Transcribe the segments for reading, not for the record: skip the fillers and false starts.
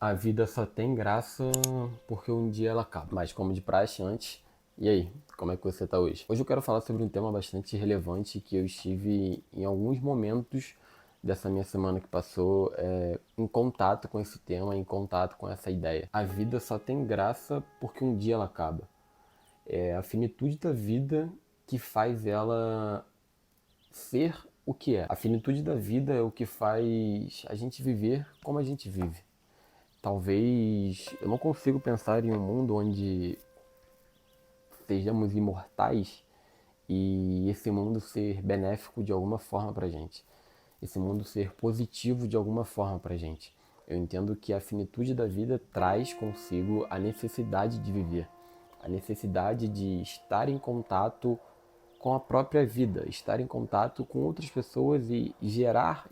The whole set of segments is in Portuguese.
A vida só tem graça porque um dia ela acaba. Mas como de praxe antes, e aí, como é que você tá hoje? Hoje eu quero falar sobre um tema bastante relevante que eu estive em alguns momentos dessa minha semana que passou em contato com esse tema, em contato com essa ideia. A vida só tem graça porque um dia ela acaba. É a finitude da vida que faz ela ser o que é. A finitude da vida é o que faz a gente viver como a gente vive. Talvez eu não consigo pensar em um mundo onde sejamos imortais e esse mundo ser benéfico de alguma forma pra gente. Esse mundo ser positivo de alguma forma pra gente. Eu entendo que a finitude da vida traz consigo a necessidade de viver, a necessidade de estar em contato com a própria vida, estar em contato com outras pessoas e gerar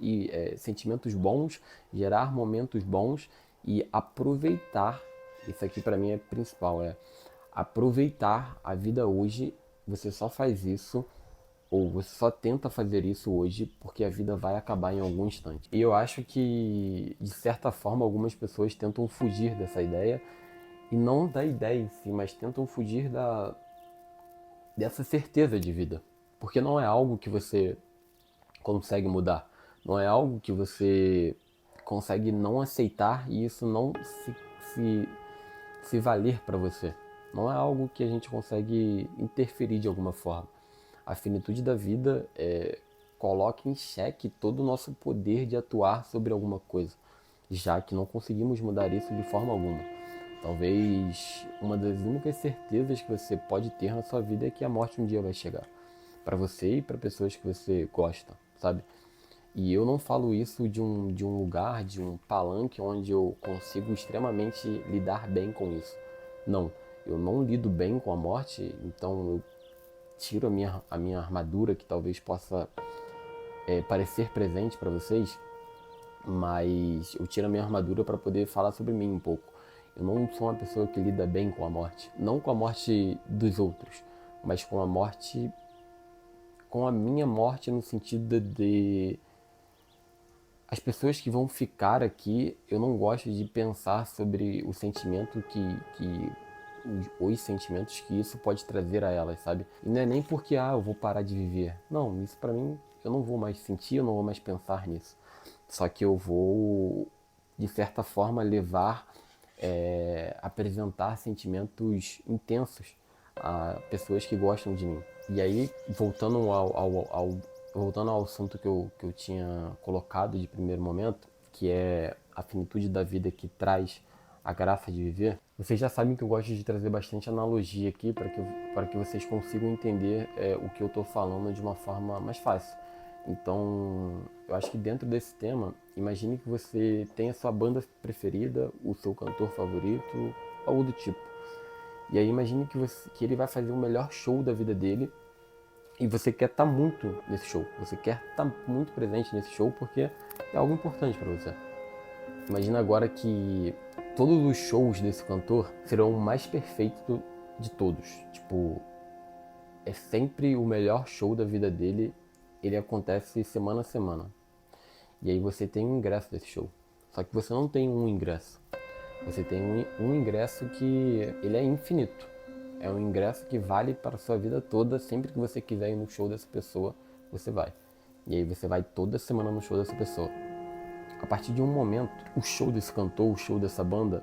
sentimentos bons, gerar momentos bons e aproveitar. Isso aqui para mim é principal, é aproveitar a vida hoje. Você só faz isso ou você só tenta fazer isso hoje porque a vida vai acabar em algum instante. E eu acho que, de certa forma, algumas pessoas tentam fugir dessa ideia, e não da ideia em si, mas tentam fugir dessa certeza de vida. Porque não é algo que você consegue mudar. Não é algo que você consegue não aceitar e isso não se, se valer para você. Não é algo que a gente consegue interferir de alguma forma. A finitude da vida coloca em xeque todo o nosso poder de atuar sobre alguma coisa, já que não conseguimos mudar isso de forma alguma. Talvez uma das únicas certezas que você pode ter na sua vida é que a morte um dia vai chegar. Para você e para pessoas que você gosta, sabe? E eu não falo isso de um lugar, de um palanque onde eu consigo extremamente lidar bem com isso. Não, eu não lido bem com a morte, então eu tiro a minha armadura, que talvez possa parecer presente para vocês, mas eu tiro a minha armadura para poder falar sobre mim um pouco. Eu não sou uma pessoa que lida bem com a morte, não com a morte dos outros, mas com a morte, com a minha morte no sentido de as pessoas que vão ficar aqui. Eu não gosto de pensar sobre o sentimento que os sentimentos que isso pode trazer a elas, sabe? E não é nem porque eu vou parar de viver. Não, isso pra mim eu não vou mais sentir, eu não vou mais pensar nisso. Só que eu vou, de certa forma, apresentar sentimentos intensos a pessoas que gostam de mim. E aí, voltando ao assunto que eu tinha colocado de primeiro momento, que é a finitude da vida que traz a graça de viver, vocês já sabem que eu gosto de trazer bastante analogia aqui para que vocês consigam entender o que eu estou falando de uma forma mais fácil. Então, eu acho que dentro desse tema, imagine que você tem a sua banda preferida, o seu cantor favorito, algo do tipo. E aí imagine que ele vai fazer o melhor show da vida dele e você quer estar muito nesse show. Você quer estar muito presente nesse show porque é algo importante para você. Imagina agora que todos os shows desse cantor serão o mais perfeito de todos. Tipo, é sempre o melhor show da vida dele. Ele acontece semana a semana. E aí você tem um ingresso desse show. Só que você não tem um ingresso. Você tem um ingresso que ele é infinito. É um ingresso que vale para a sua vida toda. Sempre que você quiser ir no show dessa pessoa, você vai. E aí você vai toda semana no show dessa pessoa. A partir de um momento, o show desse cantor, o show dessa banda,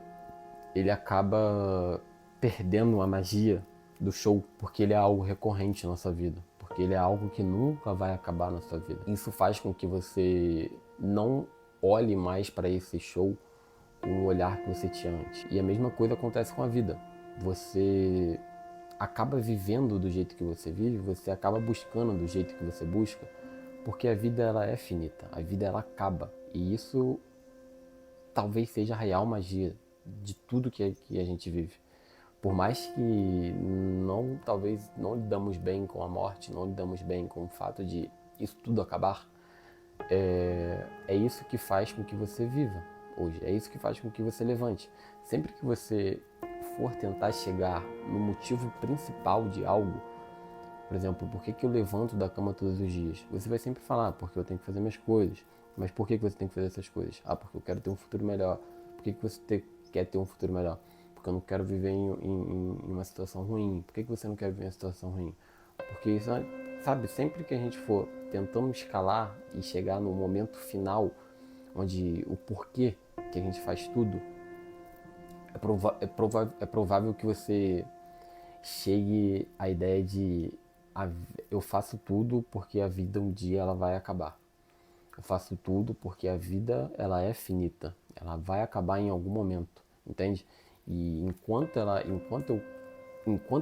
ele acaba perdendo a magia do show, porque ele é algo recorrente na sua vida, porque ele é algo que nunca vai acabar na sua vida. Isso faz com que você não olhe mais para esse show com o olhar que você tinha antes. E a mesma coisa acontece com a vida. Você acaba vivendo do jeito que você vive, você acaba buscando do jeito que você busca, porque a vida ela é finita, a vida ela acaba. E isso talvez seja a real magia de tudo que a gente vive. Por mais que talvez não lidamos bem com a morte, não lidamos bem com o fato de isso tudo acabar, é isso que faz com que você viva hoje, é isso que faz com que você levante. Sempre que você for tentar chegar no motivo principal de algo, por exemplo, por que eu levanto da cama todos os dias? Você vai sempre falar, porque eu tenho que fazer minhas coisas. Mas por que você tem que fazer essas coisas? Porque eu quero ter um futuro melhor. Por que você quer ter um futuro melhor? Porque eu não quero viver em uma situação ruim. Por que você não quer viver em uma situação ruim? Porque isso, sabe, sempre que a gente for tentando escalar e chegar no momento final, onde o porquê que a gente faz tudo, é provável que você chegue à ideia de eu faço tudo porque a vida um dia ela vai acabar. Eu faço tudo porque a vida ela é finita, ela vai acabar em algum momento, entende? E enquanto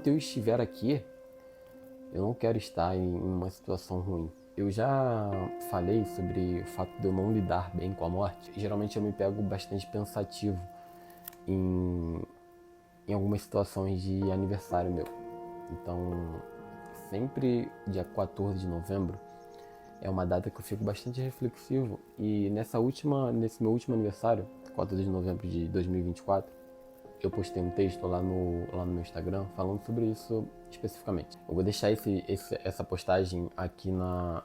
eu estiver aqui, eu não quero estar em uma situação ruim. Eu já falei sobre o fato de eu não lidar bem com a morte. Geralmente eu me pego bastante pensativo em, em algumas situações de aniversário meu. Então, sempre dia 14 de novembro é uma data que eu fico bastante reflexivo. E nesse meu último aniversário, 14 de novembro de 2024, eu postei um texto lá no meu Instagram falando sobre isso especificamente. Eu vou deixar essa postagem aqui na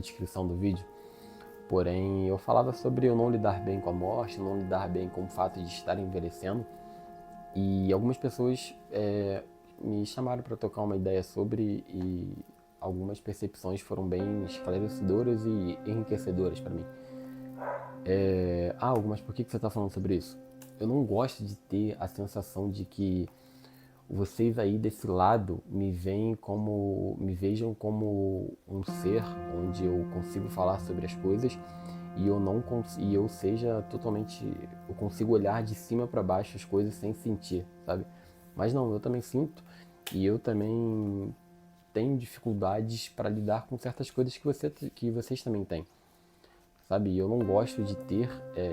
descrição do vídeo. Porém, eu falava sobre eu não lidar bem com a morte, não lidar bem com o fato de estar envelhecendo. E algumas pessoas me chamaram para tocar uma ideia sobre, e algumas percepções foram bem esclarecedoras e enriquecedoras para mim. Mas por que você está falando sobre isso? Eu não gosto de ter a sensação de que vocês aí desse lado me vejam como um ser onde eu consigo falar sobre as coisas e eu seja totalmente, eu consigo olhar de cima para baixo as coisas sem sentir, sabe? Mas não, eu também sinto e eu também tenho dificuldades para lidar com certas coisas que vocês também têm, sabe? E eu não gosto de ter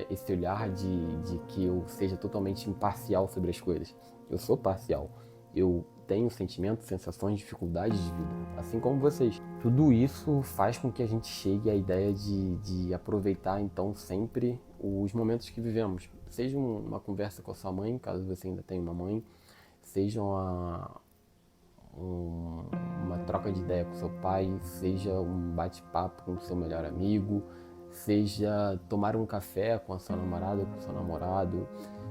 esse olhar de que eu seja totalmente imparcial sobre as coisas. Eu sou parcial. Eu tenho sentimentos, sensações, dificuldades de vida, assim como vocês. Tudo isso faz com que a gente chegue à ideia de aproveitar, então, sempre os momentos que vivemos. Seja uma conversa com a sua mãe, caso você ainda tenha uma mãe, seja uma troca de ideia com seu pai, seja um bate-papo com o seu melhor amigo, seja tomar um café com a sua namorada, com o seu namorado,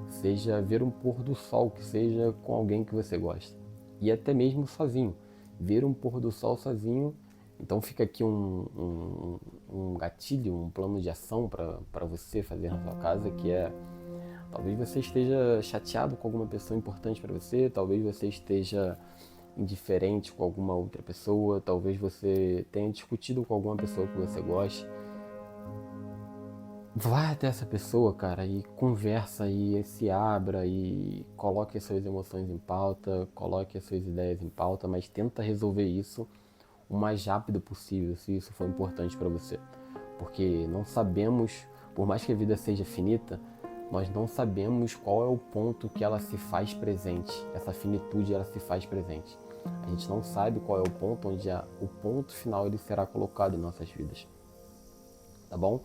seja ver um pôr do sol, que seja com alguém que você gosta. E até mesmo sozinho. Ver um pôr do sol sozinho. Então fica aqui um gatilho, um plano de ação para você fazer na sua casa, que é: talvez você esteja chateado com alguma pessoa importante para você, talvez você esteja indiferente com alguma outra pessoa, talvez você tenha discutido com alguma pessoa que você goste. Vai até essa pessoa, cara, e conversa e se abra e coloque as suas emoções em pauta, coloque as suas ideias em pauta, mas tenta resolver isso o mais rápido possível, se isso for importante para você. Porque não sabemos, por mais que a vida seja finita, nós não sabemos qual é o ponto que ela se faz presente. Essa finitude ela se faz presente. A gente não sabe qual é o ponto onde o ponto final ele será colocado em nossas vidas. Tá bom?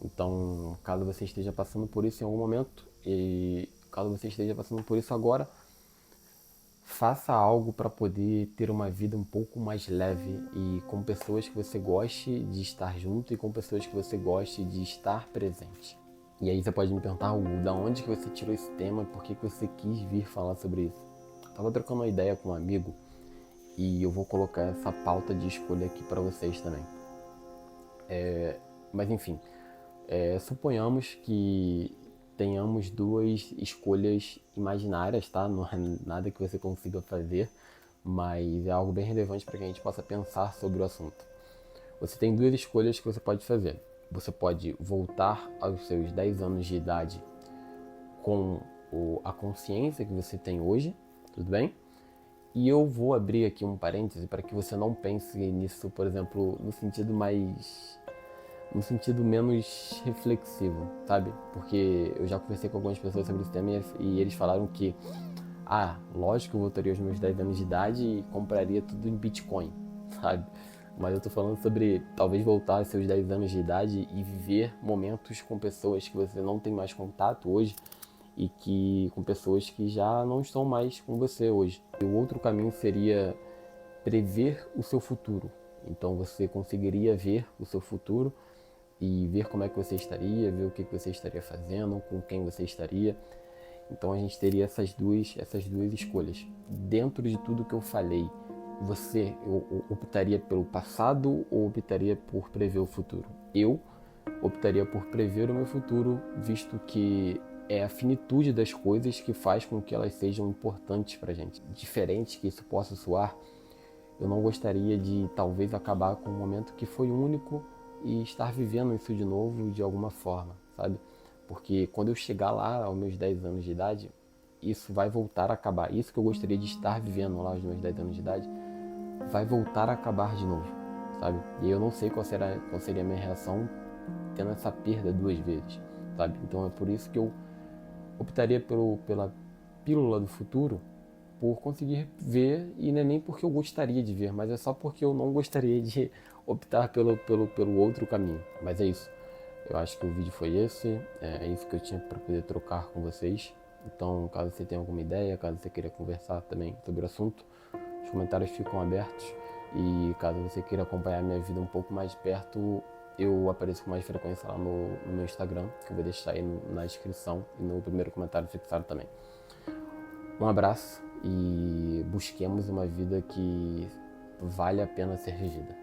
Então, caso você esteja passando por isso em algum momento, e caso você esteja passando por isso agora, faça algo para poder ter uma vida um pouco mais leve e com pessoas que você goste de estar junto e com pessoas que você goste de estar presente. E aí você pode me perguntar, Hugo, da onde que você tirou esse tema e por que você quis vir falar sobre isso? Eu tava trocando uma ideia com um amigo e eu vou colocar essa pauta de escolha aqui para vocês também. Mas enfim, suponhamos que tenhamos duas escolhas imaginárias, tá? Não é nada que você consiga fazer, mas é algo bem relevante para que a gente possa pensar sobre o assunto. Você tem duas escolhas que você pode fazer. Você pode voltar aos seus 10 anos de idade com a consciência que você tem hoje, tudo bem? E eu vou abrir aqui um parêntese para que você não pense nisso, por exemplo, no sentido menos reflexivo, sabe? Porque eu já conversei com algumas pessoas sobre esse tema e eles falaram que, lógico que eu voltaria aos meus 10 anos de idade e compraria tudo em Bitcoin, sabe? Mas eu tô falando sobre talvez voltar aos seus 10 anos de idade e viver momentos com pessoas que você não tem mais contato hoje e com pessoas que já não estão mais com você hoje. E o outro caminho seria prever o seu futuro. Então você conseguiria ver o seu futuro e ver como é que você estaria, ver o que você estaria fazendo, com quem você estaria. Então a gente teria essas duas escolhas. Dentro de tudo que eu falei, você optaria pelo passado ou optaria por prever o futuro? Eu optaria por prever o meu futuro, visto que é a finitude das coisas que faz com que elas sejam importantes pra gente. Diferente que isso possa soar, eu não gostaria de talvez acabar com um momento que foi único e estar vivendo isso de novo de alguma forma, sabe? Porque quando eu chegar lá aos meus 10 anos de idade, isso vai voltar a acabar. Isso que eu gostaria de estar vivendo lá aos meus 10 anos de idade, vai voltar a acabar de novo, sabe? E eu não sei qual seria a minha reação tendo essa perda duas vezes, sabe? Então é por isso que eu optaria pela pílula do futuro, por conseguir ver, e não é nem porque eu gostaria de ver, mas é só porque eu não gostaria de optar pelo outro caminho. Mas é isso. Eu acho que o vídeo foi esse, é isso que eu tinha para poder trocar com vocês. Então, caso você tenha alguma ideia, caso você queira conversar também sobre o assunto, os comentários ficam abertos. E caso você queira acompanhar minha vida um pouco mais de perto, eu apareço com mais frequência lá no meu Instagram, que eu vou deixar aí na descrição e no primeiro comentário fixado também. Um abraço e busquemos uma vida que vale a pena ser vivida.